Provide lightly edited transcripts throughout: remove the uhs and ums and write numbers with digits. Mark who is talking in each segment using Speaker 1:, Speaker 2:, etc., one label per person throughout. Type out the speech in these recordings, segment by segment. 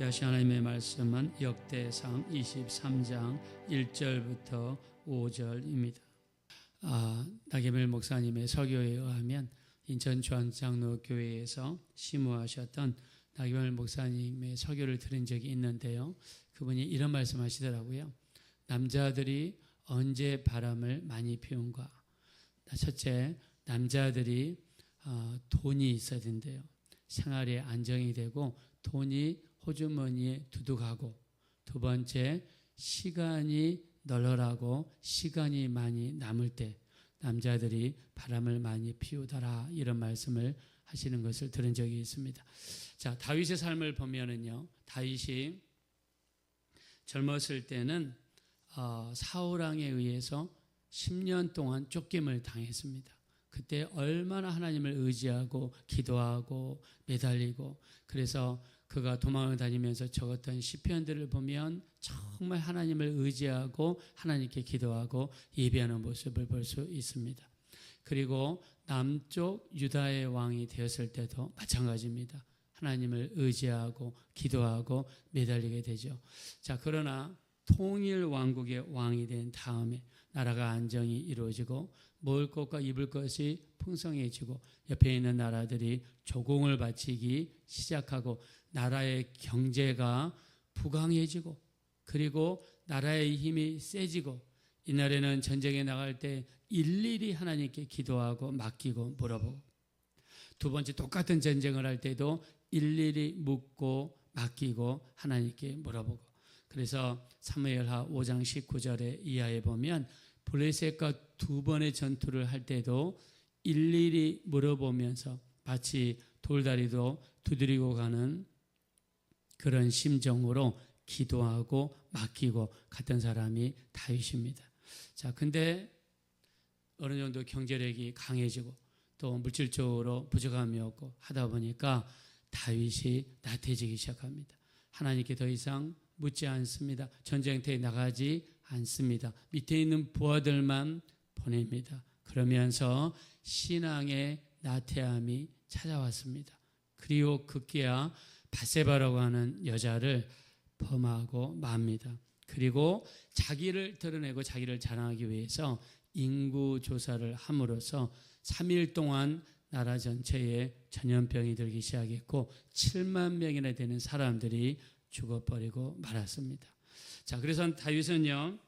Speaker 1: 하신 하나님의 말씀은 역대상 23장 1절부터 5절입니다. 나게밀 목사님의 설교에 의하면 인천 주한장로교회에서 심우하셨던 나게밀 목사님의 설교를 들은 적이 있는데요. 그분이 이런 말씀하시더라고요. 남자들이 언제 바람을 많이 피운가? 첫째, 남자들이 돈이 있어야 된대요. 생활에 안정이 되고 돈이 호주머니에 두둑하고, 두 번째, 시간이 널널하고 시간이 많이 남을 때 남자들이 바람을 많이 피우더라, 이런 말씀을 하시는 것을 들은 적이 있습니다. 자, 다윗의 삶을 보면은요, 다윗이 젊었을 때는 사울 왕에 의해서 10년 동안 쫓김을 당했습니다. 그때 얼마나 하나님을 의지하고 기도하고 매달리고, 그래서 그가 도망을 다니면서 적었던 시편들을 보면 정말 하나님을 의지하고 하나님께 기도하고 예배하는 모습을 볼 수 있습니다. 그리고 남쪽 유다의 왕이 되었을 때도 마찬가지입니다. 하나님을 의지하고 기도하고 매달리게 되죠. 자, 그러나 통일 왕국의 왕이 된 다음에 나라가 안정이 이루어지고 먹을 것과 입을 것이 풍성해지고 옆에 있는 나라들이 조공을 바치기 시작하고 나라의 경제가 부강해지고, 그리고 나라의 힘이 세지고, 이날에는 전쟁에 나갈 때 일일이 하나님께 기도하고 맡기고 물어보고, 두 번째 똑같은 전쟁을 할 때도 일일이 묻고 맡기고 하나님께 물어보고, 그래서 사무엘하 5장 19절에 이하에 보면 블레셋과 두 번의 전투를 할 때도 일일이 물어보면서 마치 돌다리도 두드리고 가는 그런 심정으로 기도하고 맡기고 갔던 사람이 다윗입니다. 자, 근데 어느 정도 경제력이 강해지고 또 물질적으로 부족함이 없고 하다 보니까 다윗이 나태해지기 시작합니다. 하나님께 더 이상 묻지 않습니다. 전쟁터에 나가지 않습니다. 밑에 있는 부하들만 보냅니다. 그러면서 신앙의 나태함이 찾아왔습니다. 그리고 급기야 밧세바라고 하는 여자를 범하고 맙니다. 그리고 자기를 드러내고 자기를 자랑하기 위해서 인구조사를 함으로써 3일 동안 나라 전체에 전염병이 들기 시작했고 7만 명이나 되는 사람들이 죽어버리고 말았습니다. 자, 그래서 다윗은요,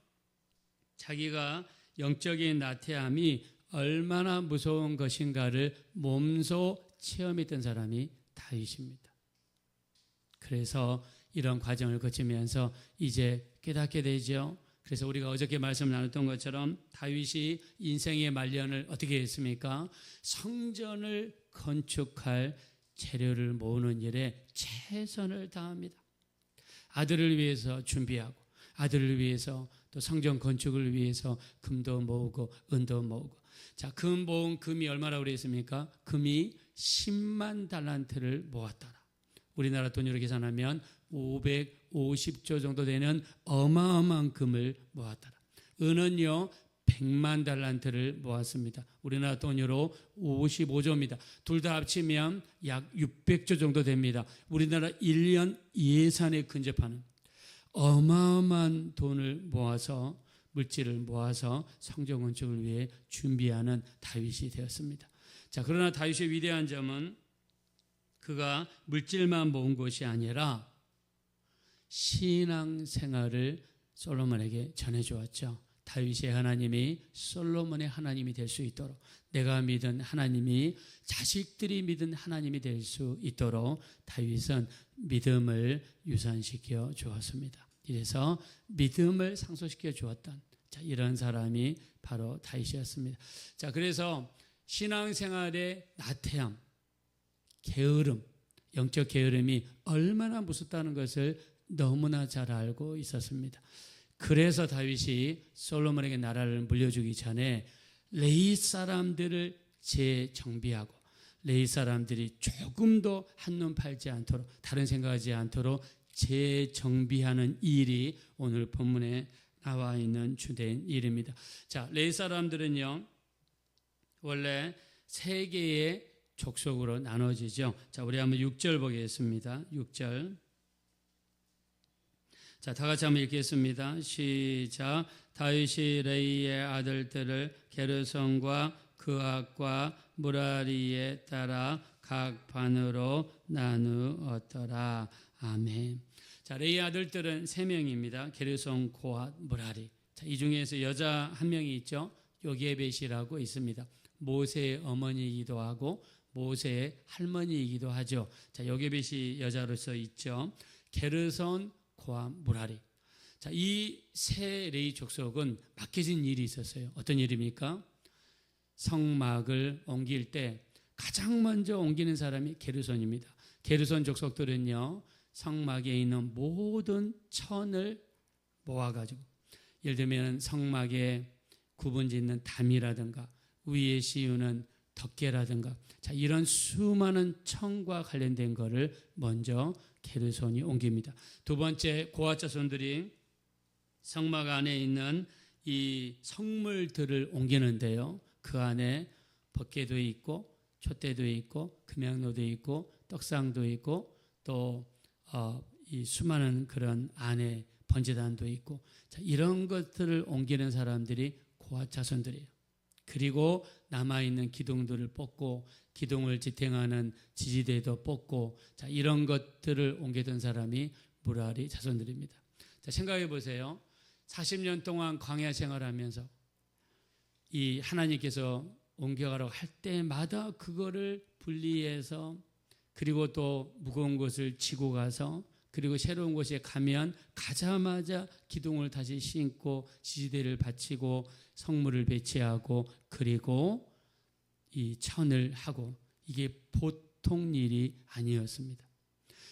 Speaker 1: 자기가 영적인 나태함이 얼마나 무서운 것인가를 몸소 체험했던 사람이 다윗입니다. 그래서 이런 과정을 거치면서 이제 깨닫게 되죠. 그래서 우리가 어저께 말씀을 나눴던 것처럼 다윗이 인생의 말년을 어떻게 했습니까? 성전을 건축할 재료를 모으는 일에 최선을 다합니다. 아들을 위해서 준비하고, 아들을 위해서 또 성전 건축을 위해서 금도 모으고 은도 모으고. 자, 그 모은 금이 얼마라고 그랬습니까? 금이 10만 달란트를 모았더라. 우리나라 돈으로 계산하면 550조 정도 되는 어마어마한 금을 모았더라. 은은요 100만 달란트를 모았습니다. 우리나라 돈으로 55조입니다. 둘 다 합치면 약 600조 정도 됩니다. 우리나라 1년 예산에 근접하는 어마어마한 돈을 모아서, 물질을 모아서 성전 건축을 위해 준비하는 다윗이 되었습니다. 자, 그러나 다윗의 위대한 점은 그가 물질만 모은 것이 아니라 신앙생활을 솔로몬에게 전해주었죠. 다윗의 하나님이 솔로몬의 하나님이 될 수 있도록, 내가 믿은 하나님이 자식들이 믿은 하나님이 될 수 있도록 다윗은 믿음을 유산시켜 주었습니다. 이래서 믿음을 상속시켜 주었던, 자, 이런 사람이 바로 다윗이었습니다. 자, 그래서 신앙생활의 나태함, 게으름, 영적 게으름이 얼마나 무섭다는 것을 너무나 잘 알고 있었습니다. 그래서 다윗이 솔로몬에게 나라를 물려주기 전에 레위 사람들을 재정비하고, 레위 사람들이 조금도 한눈 팔지 않도록, 다른 생각하지 않도록 재정비하는 일이 오늘 본문에 나와 있는 주된 일입니다. 자, 레위 사람들은요, 원래 세 개의 족속으로 나눠지죠. 자, 우리 한번 6절 보겠습니다. 6절. 자, 다 같이 한번 읽겠습니다. 시작. 다윗이 레이의 아들들을 게르손과 그앗과 무라리에 따라 각 반으로 나누었더라. 아멘. 자, 레이의 아들들은 3명입니다. 게르손, 고앗, 무라리. 자, 이 중에서 여자 한 명이 있죠. 요게벳이라고 있습니다. 모세의 어머니이기도 하고 모세의 할머니이기도 하죠. 자, 요게벳이 여자로서 있죠. 게르손, 고앗, 무라리. 자, 이 세 레위 족속은 맡겨진 일이 있었어요. 어떤 일입니까? 성막을 옮길 때 가장 먼저 옮기는 사람이 게르손입니다. 게르손 족속들은요, 성막에 있는 모든 천을 모아가지고, 예를 들면 성막에 구분 짓는 담이라든가 위에 씌우는 덮개라든가, 자, 이런 수많은 천과 관련된 것을 먼저 게르손이 옮깁니다. 두 번째, 고앗 자손들이 성막 안에 있는 이 성물들을 옮기는데요, 그 안에 덮개도 있고 촛대도 있고 금양로도 있고 떡상도 있고 또 이 수많은 그런 안에 번제단도 있고, 자, 이런 것들을 옮기는 사람들이 고앗 자손들이에요. 그리고 남아있는 기둥들을 뽑고 기둥을 지탱하는 지지대도 뽑고, 자, 이런 것들을 옮기던 사람이 무라리 자손들입니다. 자, 생각해 보세요. 40년 동안 광야 생활하면서 이 하나님께서 옮겨가라고 할 때마다 그거를 분리해서, 그리고 또 무거운 것을 지고 가서, 그리고 새로운 곳에 가면 가자마자 기둥을 다시 신고 지지대를 받치고 성물을 배치하고 그리고 이 천을 하고, 이게 보통 일이 아니었습니다.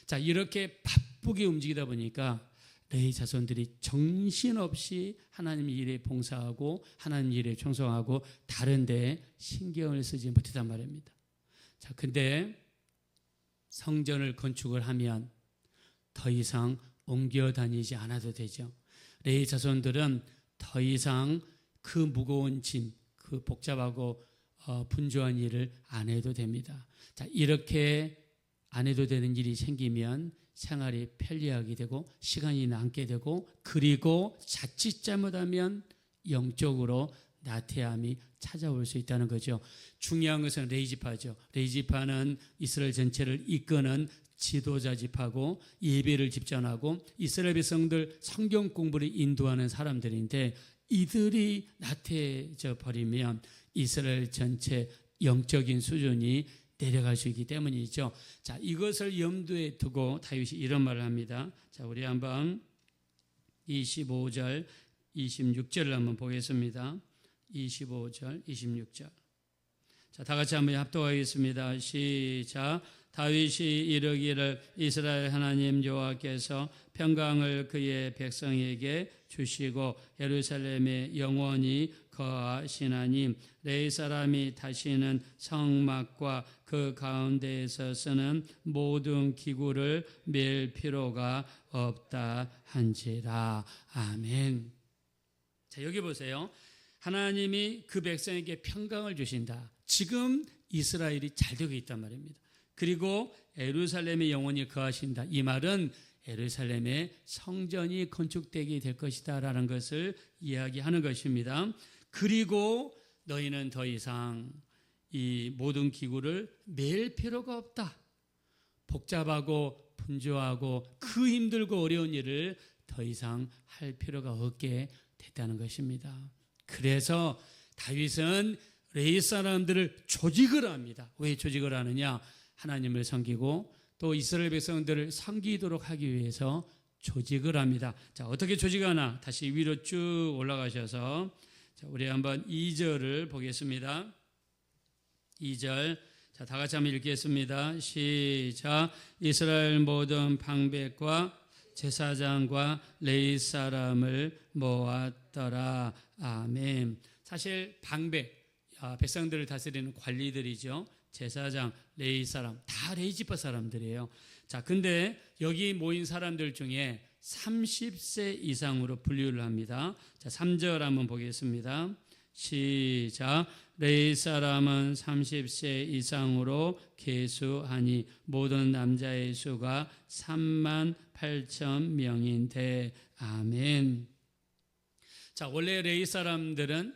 Speaker 1: 자, 이렇게 바쁘게 움직이다 보니까 레위 자손들이 정신없이 하나님 일에 봉사하고 하나님 일에 충성하고 다른 데에 신경을 쓰지 못했단 말입니다. 자, 근데 성전을 건축을 하면 더 이상 옮겨 다니지 않아도 되죠. 레위 자손들은 더 이상 그 무거운 짐, 그 복잡하고 분주한 일을 안 해도 됩니다. 자, 이렇게 안 해도 되는 일이 생기면 생활이 편리하게 되고 시간이 남게 되고, 그리고 자칫 잘못하면 영적으로 나태함이 찾아올 수 있다는 거죠. 중요한 것은 레위 지파죠. 레위 지파는 이스라엘 전체를 이끄는 지도자 지파고 예배를 집전하고 이스라엘 백성들 성경 공부를 인도하는 사람들인데, 이들이 나태해져 버리면 이스라엘 전체 영적인 수준이 내려갈 수 있기 때문이죠. 자, 이것을 염두에 두고 다윗이 이런 말을 합니다. 자, 우리 한번 25절, 26절을 한번 보겠습니다. 25절, 26절. 자, 다 같이 한번 합독하겠습니다. 시작. 다윗이 이르기를 이스라엘 하나님 여호와께서 평강을 그의 백성에게 주시고 예루살렘에 영원히 거하시나니 레위 사람이 다시는 성막과 그 가운데에서 쓰는 모든 기구를 맬 필요가 없다 한지라. 아멘. 자, 여기 보세요. 하나님이 그 백성에게 평강을 주신다. 지금 이스라엘이 잘 되고 있단 말입니다. 그리고 예루살렘에 영원히 거하신다. 이 말은 예루살렘에 성전이 건축되게 될 것이다 라는 것을 이야기하는 것입니다. 그리고 너희는 더 이상 이 모든 기구를 맬 필요가 없다. 복잡하고 분주하고 그 힘들고 어려운 일을 더 이상 할 필요가 없게 됐다는 것입니다. 그래서 다윗은 레위 사람들을 조직을 합니다. 왜 조직을 하느냐? 하나님을 섬기고 또 이스라엘 백성들을 섬기도록 하기 위해서 조직을 합니다. 자, 어떻게 조직하나? 다시 위로 쭉 올라가셔서, 자, 우리 한번 2절을 보겠습니다. 2절. 자, 다 같이 한번 읽겠습니다. 시작. 이스라엘 모든 방백과 제사장과 레위 사람을 모았더라. 아멘. 사실 방백, 백성들을 다스리는 관리들이죠. 제사장, 레위 사람, 다 레위 지파 사람들이에요. 자, 근데 여기 모인 사람들 중에 30세 이상으로 분류를 합니다. 자, 3절 한번 보겠습니다. 시작. 레위 사람은 30세 이상으로 계수하니 모든 남자의 수가 3만 8천 명인데 아멘. 자, 원래 레위 사람들은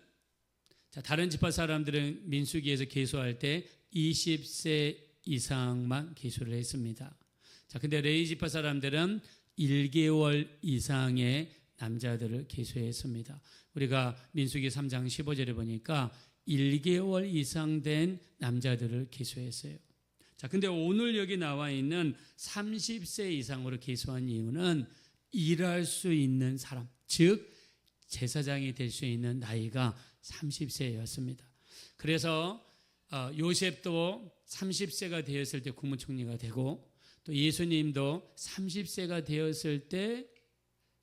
Speaker 1: 다른 지파 사람들은 민수기에서 계수할 때 20세 이상만 계수를 했습니다. 자, 근데 레위 지파 사람들은 1개월 이상의 남자들을 계수했습니다. 우리가 민수기 3장 15절에 보니까 1개월 이상 된 남자들을 계수했어요. 자, 근데 오늘 여기 나와 있는 30세 이상으로 계수한 이유는 일할 수 있는 사람, 즉 제사장이 될 수 있는 나이가 30세였습니다. 그래서 요셉도 30세가 되었을 때 국무총리가 되고 또 예수님도 30세가 되었을 때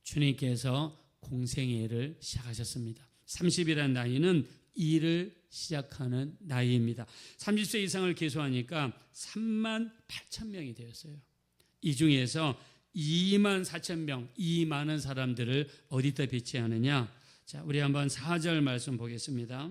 Speaker 1: 주님께서 공생애를 시작하셨습니다. 30이라는 나이는 일을 시작하는 나이입니다. 30세 이상을 계수하니까 3만 8천 명이 되었어요. 이 중에서 2만 4천 명, 이 많은 사람들을 어디다 배치하느냐? 자, 우리 한번 4절 말씀 보겠습니다.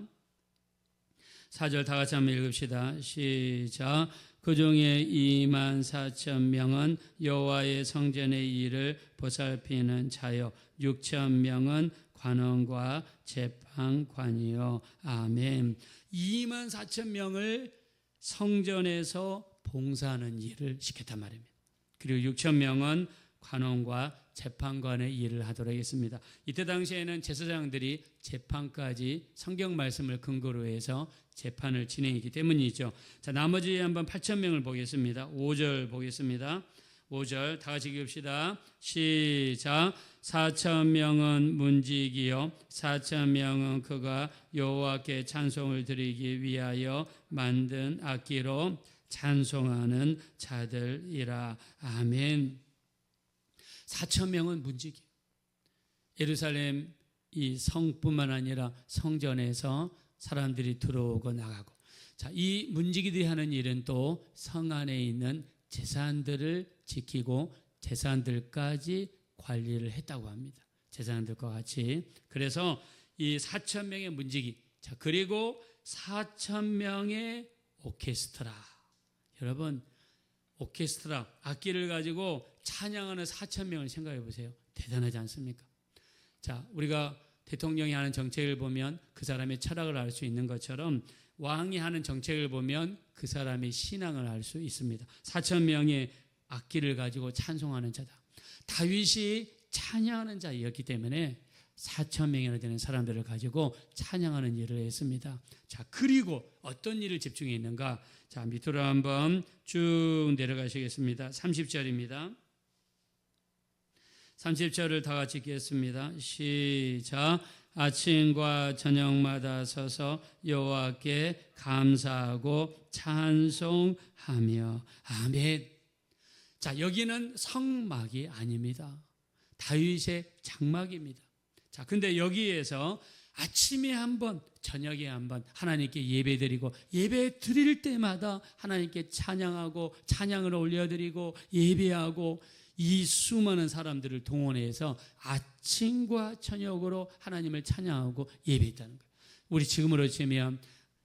Speaker 1: 4절 다 같이 한번 읽읍시다. 시작. 그 중에 2만 4천 명은 여호와의 성전의 일을 보살피는 자요 6천 명은 관원과 재판관이요. 아멘. 2만 4천 명을 성전에서 봉사하는 일을 시켰단 말입니다. 그리고 6천 명은 관원과 재판관의 일을 하도록 했습니다. 이때 당시에는 제사장들이 재판까지 성경 말씀을 근거로 해서 재판을 진행했기 때문이죠. 자, 나머지 한번 8천 명을 보겠습니다. 5절 보겠습니다. 5절 다 같이 읽읍시다. 시작. 4천 명은 문지기요 4천 명은 그가 여호와께 찬송을 드리기 위하여 만든 악기로 찬송하는 자들이라. 아멘. 4천 명은 문지기. 예루살렘 이 성뿐만 아니라 성전에서 사람들이 들어오고 나가고, 자, 이 문지기들이 하는 일은 또 성 안에 있는 재산들을 지키고 재산들까지 관리를 했다고 합니다. 재산들과 같이. 그래서 이 4천 명의 문지기, 자, 그리고 4천 명의 오케스트라. 여러분, 오케스트라, 악기를 가지고 찬양하는 4천 명을 생각해 보세요. 대단하지 않습니까? 자, 우리가 대통령이 하는 정책을 보면 그 사람의 철학을 알 수 있는 것처럼 왕이 하는 정책을 보면 그 사람의 신앙을 알 수 있습니다. 4천 명의 악기를 가지고 찬송하는 자다. 다윗이 찬양하는 자였기 때문에 4천 명이나 되는 사람들을 가지고 찬양하는 일을 했습니다. 자, 그리고 어떤 일을 집중해 있는가? 자, 밑으로 한번 쭉 내려가시겠습니다. 30절입니다. 30절을 다 같이 읽겠습니다. 시작. 아침과 저녁마다 서서 여호와께 감사하고 찬송하며. 아멘. 자, 여기는 성막이 아닙니다. 다윗의 장막입니다. 자, 근데 여기에서 아침에 한 번, 저녁에 한 번 하나님께 예배드리고, 예배 드릴 때마다 하나님께 찬양하고 찬양을 올려드리고 예배하고, 이 수많은 사람들을 동원해서 아침과 저녁으로 하나님을 찬양하고 예배했다는 거예요. 우리 지금으로 치면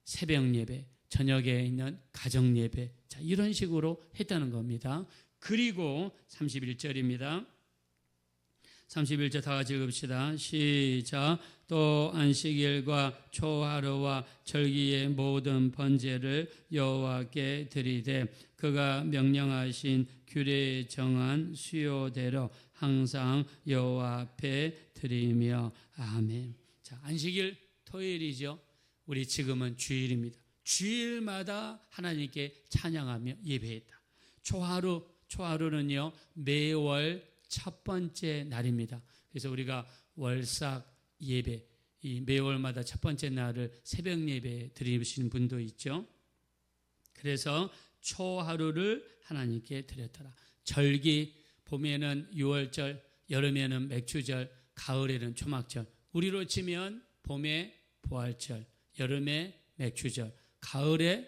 Speaker 1: 새벽 예배, 저녁에 있는 가정 예배, 자, 이런 식으로 했다는 겁니다. 그리고 31절입니다. 31절 다 같이 읽읍시다. 시작. 또 안식일과 초하루와 절기의 모든 번제를 여호와께 드리되 그가 명령하신 규례에 정한 수요대로 항상 여호와 앞에 드리며. 아멘. 자, 안식일 토요일이죠. 우리 지금은 주일입니다. 주일마다 하나님께 찬양하며 예배했다. 초하루는요 매월 첫 번째 날입니다. 그래서 우리가 월삭 예배, 이 매월마다 첫 번째 날을 새벽 예배 드리시는 분도 있죠. 그래서 초하루를 하나님께 드렸더라. 절기, 봄에는 유월절, 여름에는 맥주절, 가을에는 초막절. 우리로 치면 봄에 부활절, 여름에 맥주절, 가을에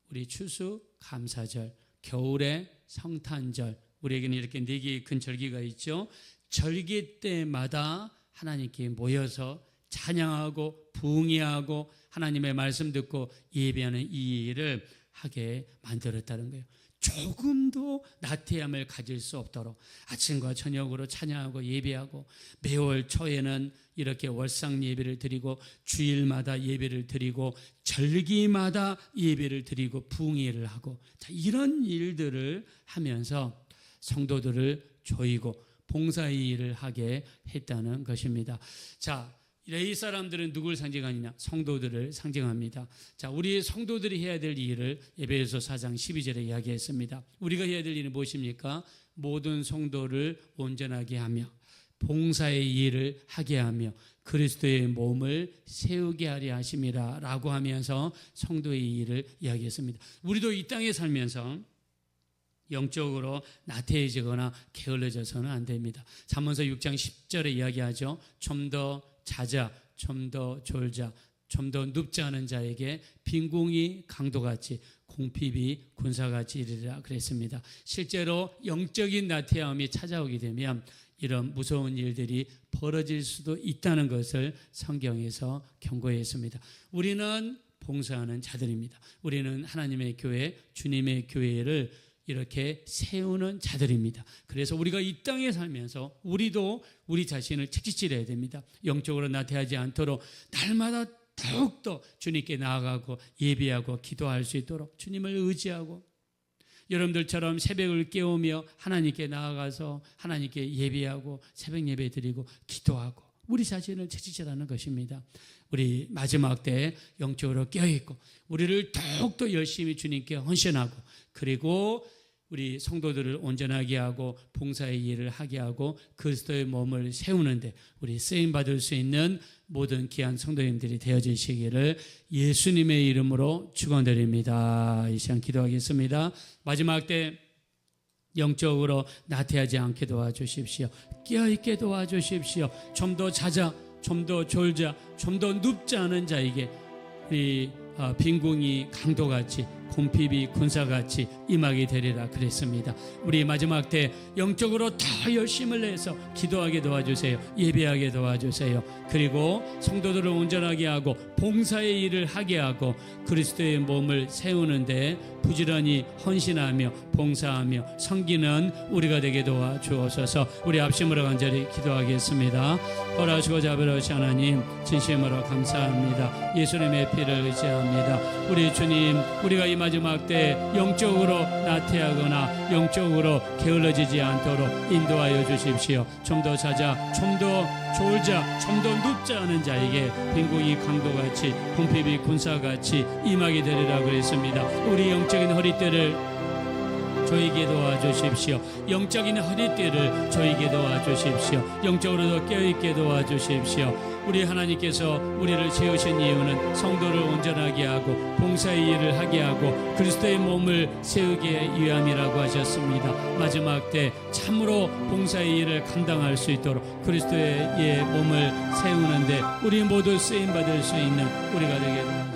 Speaker 1: 우리 추수 감사절, 겨울에 성탄절. 우리에게는 이렇게 4개의 큰 절기가 있죠. 절기 때마다 하나님께 모여서 찬양하고 부흥회하고 하나님의 말씀 듣고 예배하는 이 일을 하게 만들었다는 거예요. 조금도 나태함을 가질 수 없도록 아침과 저녁으로 찬양하고 예배하고, 매월 초에는 이렇게 월상 예배를 드리고, 주일마다 예배를 드리고, 절기마다 예배를 드리고, 부흥회를 하고, 자, 이런 일들을 하면서 성도들을 조이고 봉사의 일을 하게 했다는 것입니다. 자, 이 사람들은 누굴 상징하느냐? 성도들을 상징합니다. 자, 우리 성도들이 해야 될 일을 에베소 4장 12절에 이야기했습니다. 우리가 해야 될 일은 무엇입니까? 모든 성도를 온전하게 하며 봉사의 일을 하게 하며 그리스도의 몸을 세우게 하려 하심이라 라고 하면서 성도의 일을 이야기했습니다. 우리도 이 땅에 살면서 영적으로 나태해지거나 게을러져서는 안 됩니다. 잠언서 6장 10절에 이야기하죠. 좀 더 자자, 좀 더 졸자, 좀 더 눕자 하는 자에게 빈궁이 강도같이 궁핍이 군사같이 이르리라 그랬습니다. 실제로 영적인 나태함이 찾아오게 되면 이런 무서운 일들이 벌어질 수도 있다는 것을 성경에서 경고했습니다. 우리는 봉사하는 자들입니다. 우리는 하나님의 교회, 주님의 교회를 이렇게 세우는 자들입니다. 그래서 우리가 이 땅에 살면서 우리도 우리 자신을 채찍질해야 됩니다. 영적으로 나태하지 않도록 날마다 더욱더 주님께 나아가고 예배하고 기도할 수 있도록 주님을 의지하고, 여러분들처럼 새벽을 깨우며 하나님께 나아가서 하나님께 예배하고 새벽 예배 드리고 기도하고 우리 자신을 채찍질하는 것입니다. 우리 마지막 때 영적으로 깨어있고 우리를 더욱더 열심히 주님께 헌신하고, 그리고 우리 성도들을 온전하게 하고 봉사의 일을 하게 하고 그리스도의 몸을 세우는데 우리 쓰임받을 수 있는 모든 귀한 성도님들이 되어주시기를 예수님의 이름으로 축원드립니다. 이 시간 기도하겠습니다. 마지막 때 영적으로 나태하지 않게 도와주십시오. 깨어있게 도와주십시오. 좀 더 자자, 좀 더 졸자, 좀 더 눕자 하는 자에게 이 빈궁이 강도같이 궁핍이 군사같이 임하게 되리라 그랬습니다. 우리 마지막 때 영적으로 더 열심을 내서 기도하게 도와주세요. 예배하게 도와주세요. 그리고 성도들을 온전하게 하고 봉사의 일을 하게 하고 그리스도의 몸을 세우는데 부지런히 헌신하며 봉사하며 섬기는 우리가 되게 도와주옵소서. 우리 합심으로 간절히 기도하겠습니다. 허락하시고 자비로우신 하나님, 진심으로 감사합니다. 예수님의 피를 의지합니다. 우리 주님, 우리가 이 마지막 때 영적으로 나태하거나 영적으로 게을러지지 않도록 인도하여 주십시오. 좀 더 자자, 좀 더 졸자, 좀 더 눕자 하는 자에게 빈궁이 강도같이 궁핍이 군사같이 임하게 되리라 그랬습니다. 우리 영적인 허리띠를 저에게 도와주십시오. 영적인 허리띠를 저에게 도와주십시오. 영적으로도 깨어있게 도와주십시오. 우리 하나님께서 우리를 세우신 이유는 성도를 온전하게 하고 봉사의 일을 하게 하고 그리스도의 몸을 세우기 위함이라고 하셨습니다. 마지막 때 참으로 봉사의 일을 감당할 수 있도록 그리스도의 몸을 세우는데 우리 모두 쓰임받을 수 있는 우리가 되게 됩니다.